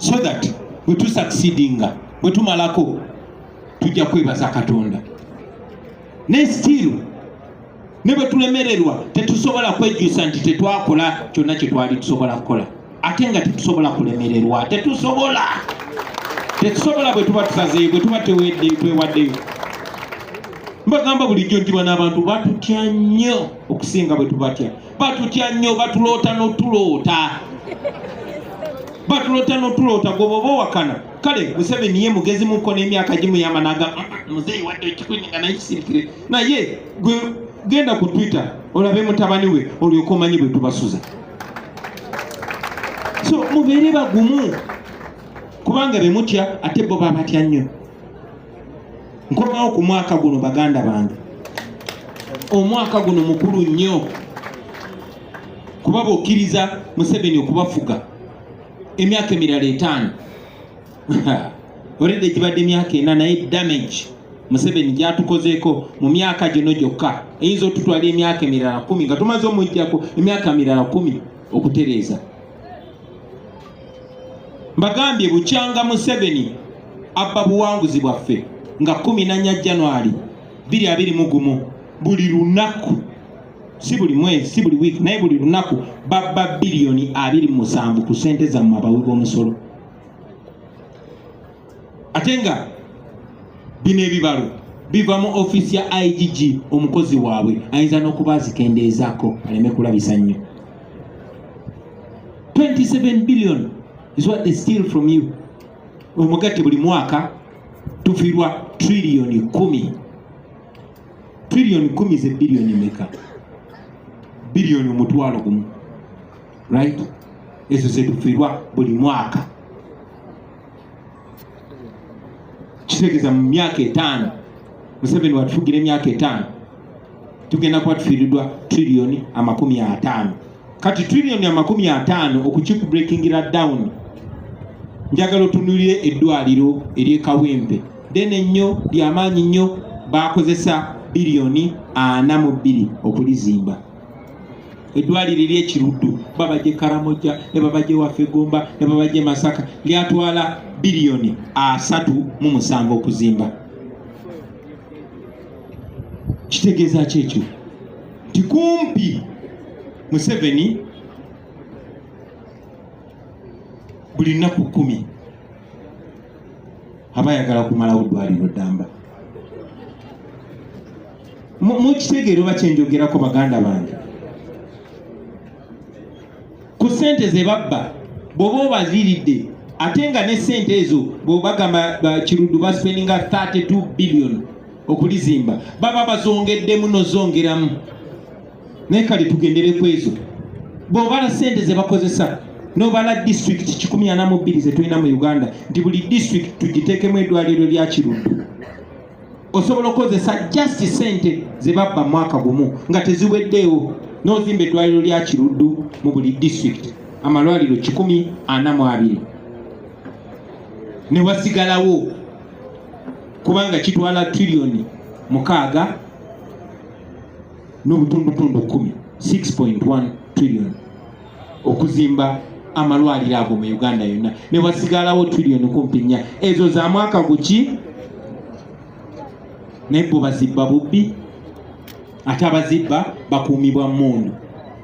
so that we to succeedinga we tumalako tujja kwebaza Katonda ne still ne bwe tulemererwa tetusobola kwejjusa nti tetwakola kyonna kye twali tusobola kukola ate nga tetusobola kulemererwa tetusobola bwe tuba tusazeeyo bwe tuba twewaddeyo. Mbagamba bulijjo nti bano abantu batutya nnyo okusinga bwe tubatya. Batutya nnyo, batuloota n'otuloota gwoba wakana. Kale Museveni ye mugezi muko n'emyaka gimu yamanaga muzeeyi wadde ekikwininga naye kisirikire. Naye genda ku Twitter olabe mutabani we olyoka omanyi bwe tubasuza. So mubeere bagumu kubanga be mutya ate bo babatya nnyo. Nkomawo ku mwaka guno baganda bange. Omwaka guno mukulu nnyo kuba bokkiriza Museveni okubafuga emyaka emirala 5. Already gibadde emyaka 4 naye damage Museveni gyatukozeeko mu myaka gino gyokka eyinza otutwala emyaka emirala 10 nga tumaze omujjako emyaka emirala 10 okutereeza. Mbagambye bukyanga Museveni abba buwanguzi bwaffe nga 14 January 2021 buli lunaku si buli mwezi si buli week naye buli lunaku babba bilioni 27 ku sente zammwe abawi b'omusolo. Ate nga bino ebibalo biva mu ofisi ya IGG omukozi waabwe ayinza n'okuba azikendeezaako aleme kulabisa nnyo. 27 billion is what they steal from you. Omugate buli mwaka tufiirwa trillioni 10. Trillioni 10 ze bilioni meka? Bilioni omutwalo gumu. Right? Ezo ze tufiirwa buli mwaka. Kitegeeza mu myaka 5 Museveni watufugira emyaka 5 tugenda kuba tufiiriddwa trillioni 50. Kati trillioni 50 okukibreakingira down njagala otunulire eddwaliro ery'Ekawempe ddene nnyo ly'amaanyi nnyo bakozesa bilioni 42 okulizimba. Eddwaliro ery'Ekiruddu babajje Karamoja ne babajje waffe Gomba ne babajje Masaka lyatwala bilioni 37 okuzimba. Kitegeeza ki ekyo? Nti kumpi Museveni buli nnaku 10 aba ayagala kumalawo ddwaliro ddamba. Mukitegeero bakyenjogerako baganda bange. Ku ssente ze babba bw'oba obaziiridde ate nga ne ssente ezo bw'obagamba Kiruddu baspendinga 32 billion okulizimba baba bazongeddemu nozongeramu. Naye kale tugendere ku ezo bw'obala ssente ze bakozesa n'obala district 142 ze tulina mu Uganda nti buli district tugiteekemu eddwaliro lya Kiruddu osobola okukozesa just ssente ze babba mwaka gumu nga teziweddeewo n'ozimba eddwaliro lya Kiruddu mu buli district amalwaliro 142 ne wasigalawo kubanga kitwala trillioni 6 n'obutundutundu 10 6.1 trillion okuzimba amalwaliro ago mu Uganda yonna ne wasigalawo trillioni kumpi 4 ezo za mwaka guki nebo bazibba bubbi ate abazibba bakuumibwa mmundu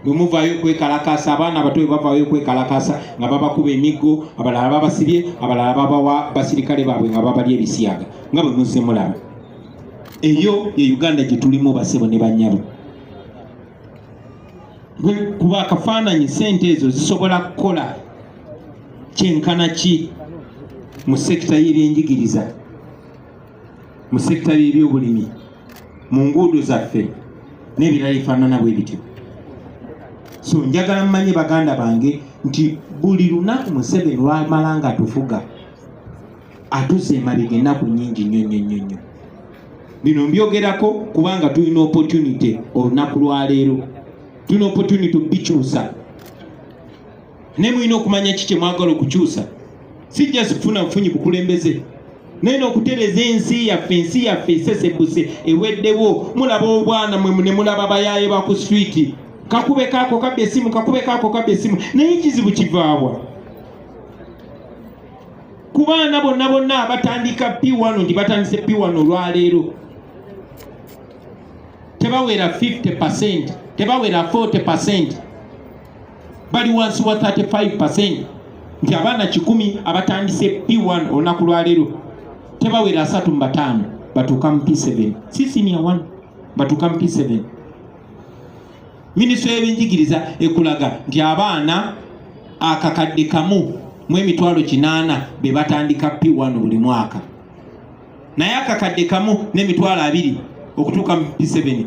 bwe muvaayo kwekalakasa abaana abato bavaayo kwekalakasa nga babakuba emiggo abalala babasibye abalala babawa basirikale baabwe nga babalya ebisyaga nga bwe muzze mulaba. Eyo ye Uganda gye tulimu basebo ne bannyabo. Kuba akafaananyi ssente ezo zisobola kukola kyenkana ki mu sekita y'ebyenjigiriza, mu sekita y'ebyobulimi, mu nguudo zaffe n'ebirala ebifaanana bwe bityo. So njagala mmanye baganda bange nti buli lunaku Museveni lwamala nga atufuga atuze emabega ennaku nnyingi nnyo. Bino mbyogerako kubanga tulina opportunity olunaku lwaleero. Tulina opportunity bikyusa. Ne mulina okumanya kiki mwagala okukyusa. Si just kufuna bufunyi bukulembeze. Naye n'okutereza ensi yaffe esesebuse eweddewo mulaba obwana mwe ne mulaba bayaaye ba ku street. Kakube kako kabye esimu naye kizibu kivaabwa. ku baana bonna abatandika P1 ndi batandise P1 olwaleero tebawera 50%, tebawera 40%, bali wansi wa 35%. Nti abaana 10 abatandise P1 olunaku lwaleero tebawera 3 mu 5 batuuka mu P7. Si senior 1 batuuka mu P7. Minisitule y'ebyenjigiriza ekulaga nti abaana akakadde kamu mu emitwalo 8 be batandika P1 buli mwaka, naye akakadde kamu n'emitwalo 2 okutuuka mu P7